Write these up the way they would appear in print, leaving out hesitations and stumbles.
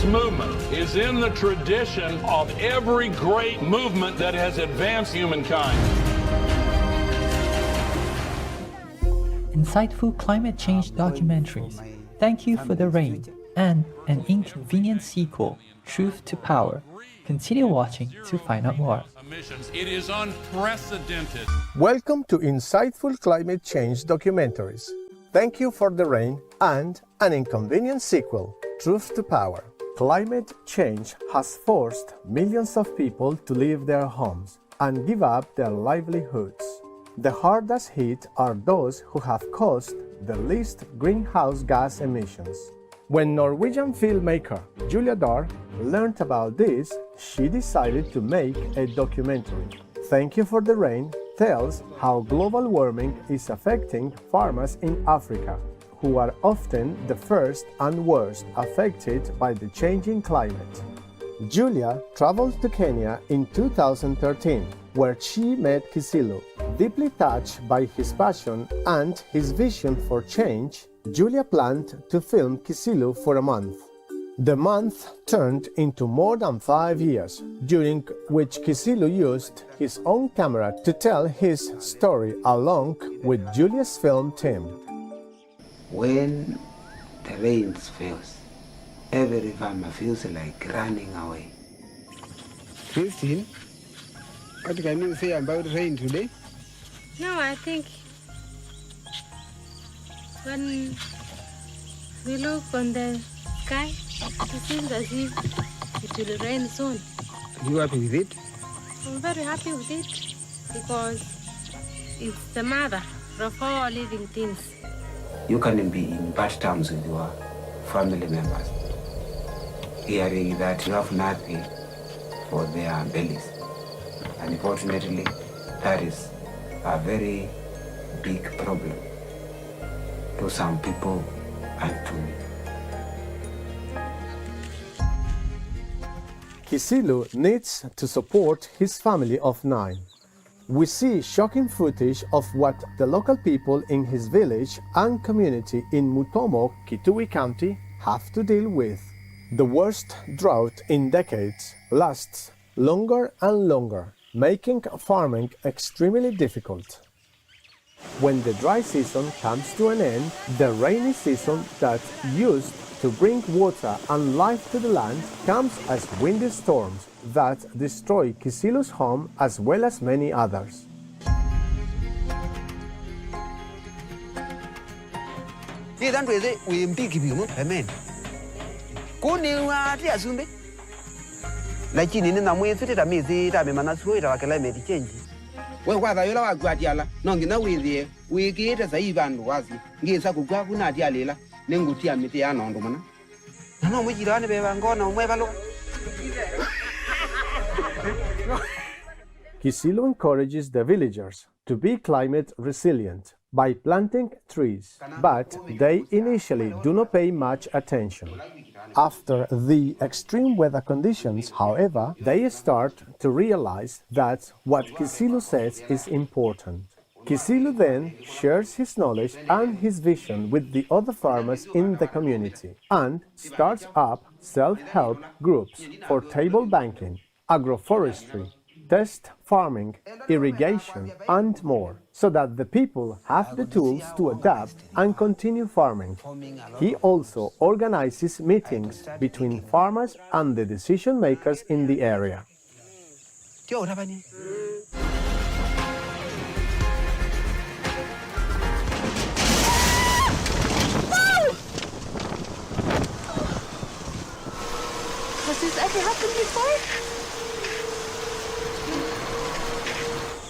movement is in the tradition of every great movement that has advanced humankind. Insightful climate change documentaries, Thank You for the Rain, and an Inconvenient sequel, Truth to Power. Continue watching to find out more. It is unprecedented. Welcome to Insightful Climate Change Documentaries, Thank You for the Rain, and an Inconvenient sequel, Truth to Power. Climate change has forced millions of people to leave their homes and give up their livelihoods. The hardest hit are those who have caused the least greenhouse gas emissions. When Norwegian filmmaker Julia Dahr learned about this, she decided to make a documentary. Thank You for the Rain tells how global warming is affecting farmers in Africa, who are often the first and worst affected by the changing climate. Julia traveled to Kenya in 2013, where she met Kisilu. Deeply touched by his passion and his vision for change, Julia planned to film Kisilu for a month. The month turned into more than 5 years, during which Kisilu used his own camera to tell his story along with Julia's film team. When the rains falls, every farmer feels like running away. Christine, what can you say about rain today? No, I think when we look on the sky, it seems as if it will rain soon. Are you happy with it? I'm very happy with it because it's the mother of all living things. You can be in bad terms with your family members, hearing that you have nothing for their bellies. And unfortunately, that is a very big problem to some people and to me. Kisilu needs to support his family of 9. We see shocking footage of what the local people in his village and community in Mutomo, Kitui County, have to deal with. The worst drought in decades lasts longer and longer, making farming extremely difficult. When the dry season comes to an end, the rainy season that used to bring water and life to the land comes as windy storms that destroy Kisilu's home as well as many others. Lakini nina mwezi miezi tamemana suira wa climate change. We kwa yola wa gwatiala nongina withie wikite sai bandu wazi ngisa kugwa kuna atialela nengutia miti ya nondo mana. No mujirani beba ngona umwebalo. Kisilu encourages the villagers to be climate resilient by planting trees, but they initially do not pay much attention. After the extreme weather conditions, however, they start to realize that what Kisilu says is important. Kisilu then shares his knowledge and his vision with the other farmers in the community and starts up self-help groups for table banking, agroforestry, test farming, irrigation, and more, so that the people have the tools to adapt and continue farming. He also organizes meetings between farmers and the decision makers in the area. Has this ever happened before?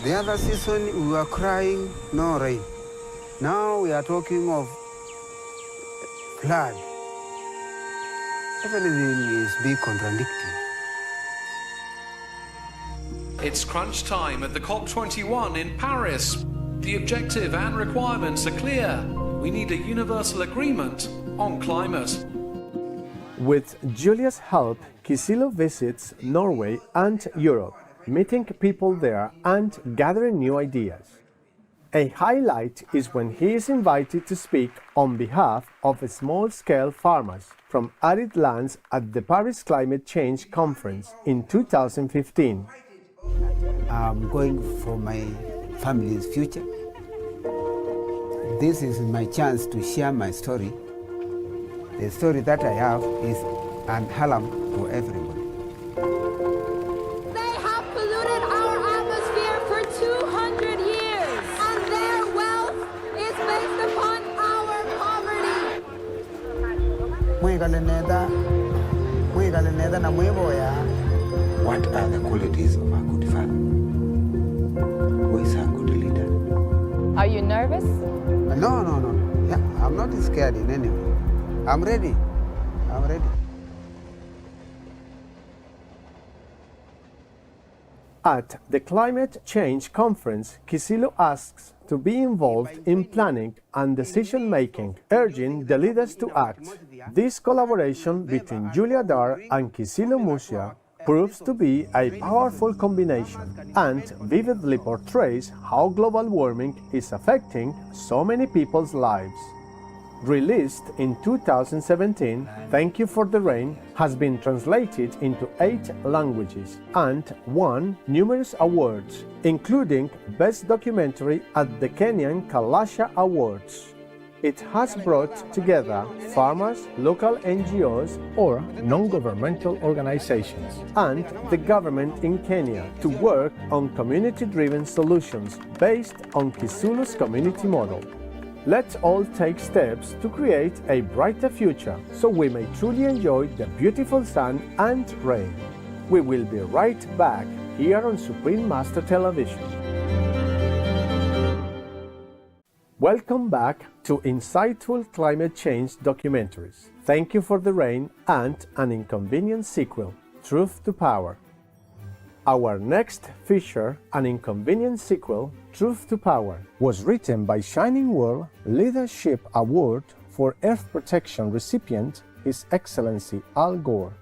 The other season we were crying, no rain. Now we are talking of flood. Everything is being contradicting. It's crunch time at the COP21 in Paris. The objective and requirements are clear. We need a universal agreement on climate. With Julia's help, Kisilu visits Norway and Europe, meeting people there and gathering new ideas. A highlight is when he is invited to speak on behalf of small-scale farmers from arid lands at the Paris Climate Change Conference in 2015. I'm going for my family's future. This is my chance to share my story. The story that I have is an alarm to everybody. They have polluted our atmosphere for 200 years, and their wealth is based upon our poverty. What are the qualities of a good father? Who is a good leader? Are you nervous? No. Yeah, I'm not scared in any way. I'm ready. At the Climate Change Conference, Kisilu asks to be involved in planning and decision-making, urging the leaders to act. This collaboration between Julia Dar and Kisilu Musia proves to be a powerful combination and vividly portrays how global warming is affecting so many people's lives. Released in 2017, Thank You for the Rain has been translated into 8 languages and won numerous awards, including Best Documentary at the Kenyan Kalasha Awards. It has brought together farmers, local NGOs or non-governmental organizations, and the government in Kenya to work on community-driven solutions based on Kisulu's community model. Let's all take steps to create a brighter future so we may truly enjoy the beautiful sun and rain. We will be right back here on Supreme Master Television. Welcome back to insightful climate change documentaries. Thank You for the Rain and an Inconvenient sequel, Truth to Power. Our next feature, an Inconvenient sequel, Truth to Power, was written by Shining World Leadership Award for Earth Protection recipient His Excellency Al Gore.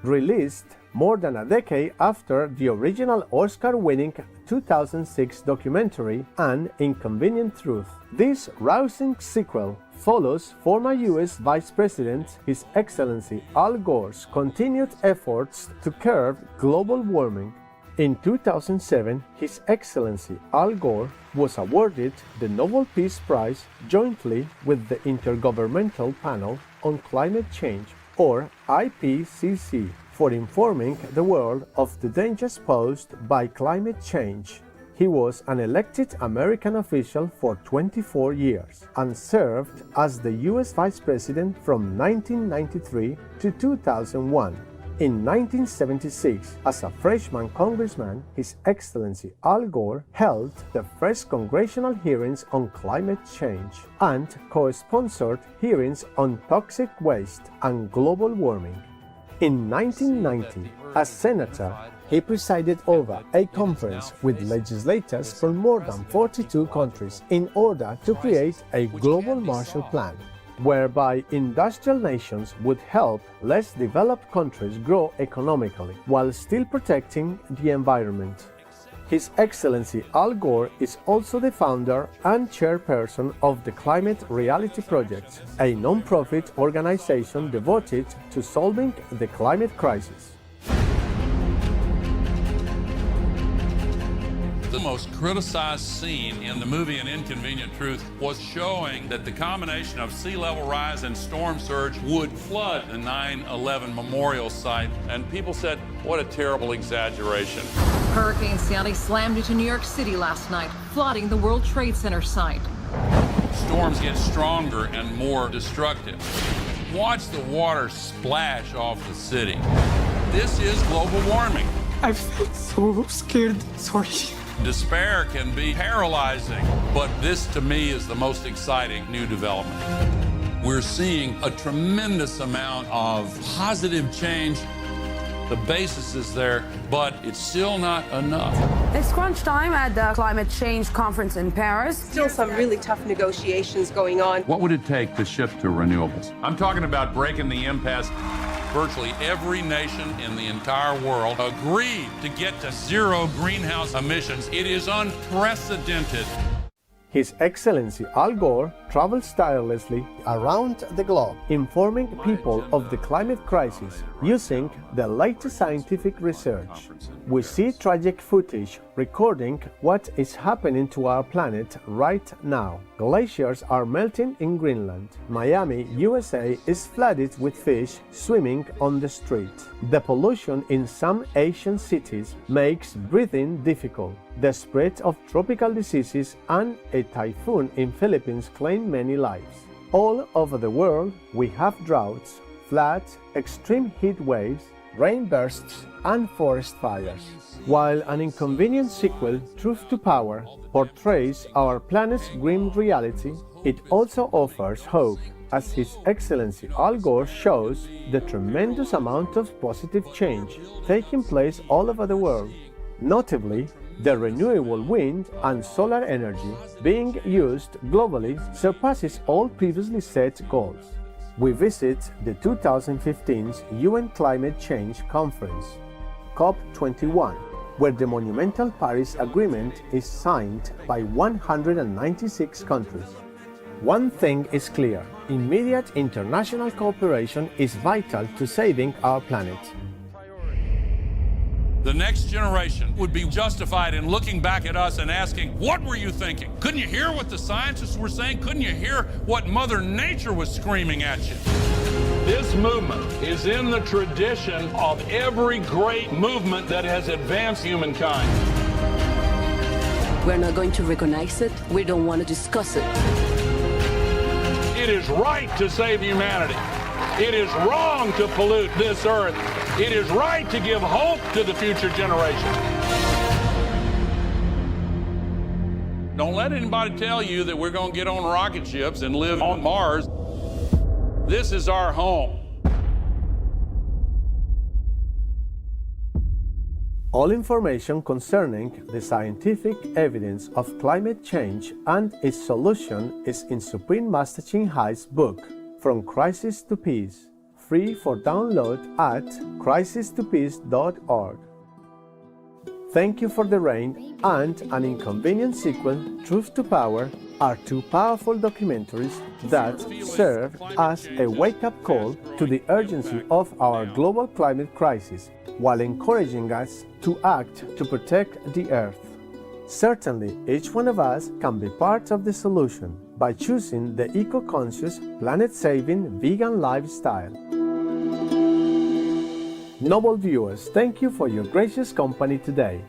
Released more than a decade after the original Oscar-winning 2006 documentary An Inconvenient Truth. This rousing sequel follows former U.S. Vice President His Excellency Al Gore's continued efforts to curb global warming. In 2007, His Excellency Al Gore was awarded the Nobel Peace Prize jointly with the Intergovernmental Panel on Climate Change, or IPCC, for informing the world of the dangers posed by climate change. He was an elected American official for 24 years and served as the U.S. Vice President from 1993 to 2001. In 1976, as a freshman congressman, His Excellency Al Gore held the first congressional hearings on climate change and co-sponsored hearings on toxic waste and global warming. In 1990, as senator, he presided over a conference with legislators from more than 42 countries in order to create a global Marshall Plan, whereby industrial nations would help less developed countries grow economically while still protecting the environment. His Excellency Al Gore is also the founder and chairperson of the Climate Reality Project, a non-profit organization devoted to solving the climate crisis. The most criticized scene in the movie An Inconvenient Truth was showing that the combination of sea level rise and storm surge would flood the 9/11 memorial site, and people said, what a terrible exaggeration. Hurricane Sandy slammed into New York City last night, flooding the World Trade Center site. Storms get stronger and more destructive. Watch the water splash off the city. This is global warming. I feel so scared. Sorry. Despair can be paralyzing, but this to me is the most exciting new development. We're seeing a tremendous amount of positive change. The basis is there, but it's still not enough. It's crunch time at the Climate Change Conference in Paris. Still some really tough negotiations going on. What would it take to shift to renewables? I'm talking about breaking the impasse. Virtually every nation in the entire world agreed to get to zero greenhouse emissions. It is unprecedented. His Excellency Al Gore travels tirelessly around the globe, informing people of the climate crisis using the latest scientific research. We see tragic footage recording what is happening to our planet right now. Glaciers are melting in Greenland. Miami, USA is flooded with fish swimming on the street. The pollution in some Asian cities makes breathing difficult. The spread of tropical diseases and a typhoon in Philippines claim many lives. All over the world, we have droughts, floods, extreme heat waves, rain bursts, and forest fires. While an inconvenient sequel, Truth to Power, portrays our planet's grim reality, it also offers hope, as His Excellency Al Gore shows the tremendous amount of positive change taking place all over the world. Notably, the renewable wind and solar energy being used globally surpasses all previously set goals. We visit the 2015 UN Climate Change Conference, COP21, where the monumental Paris Agreement is signed by 196 countries. One thing is clear: immediate international cooperation is vital to saving our planet. The next generation would be justified in looking back at us and asking, what were you thinking? Couldn't you hear what the scientists were saying? Couldn't you hear what Mother Nature was screaming at you? This movement is in the tradition of every great movement that has advanced humankind. We're not going to recognize it. We don't want to discuss it. It is right to save humanity. It is wrong to pollute this earth. It is right to give hope to the future generation. Don't let anybody tell you that we're going to get on rocket ships and live on Mars. This is our home. All information concerning the scientific evidence of climate change and its solution is in Supreme Master Ching Hai's book, From Crisis to Peace, free for download at crisistopeace.org. Thank You for the Rain and An Inconvenient Sequel, Truth to Power, are two powerful documentaries that serve as a wake-up call to the urgency of our global climate crisis, while encouraging us to act to protect the Earth. Certainly, each one of us can be part of the solution by choosing the eco-conscious, planet-saving vegan lifestyle. Noble viewers, thank you for your gracious company today.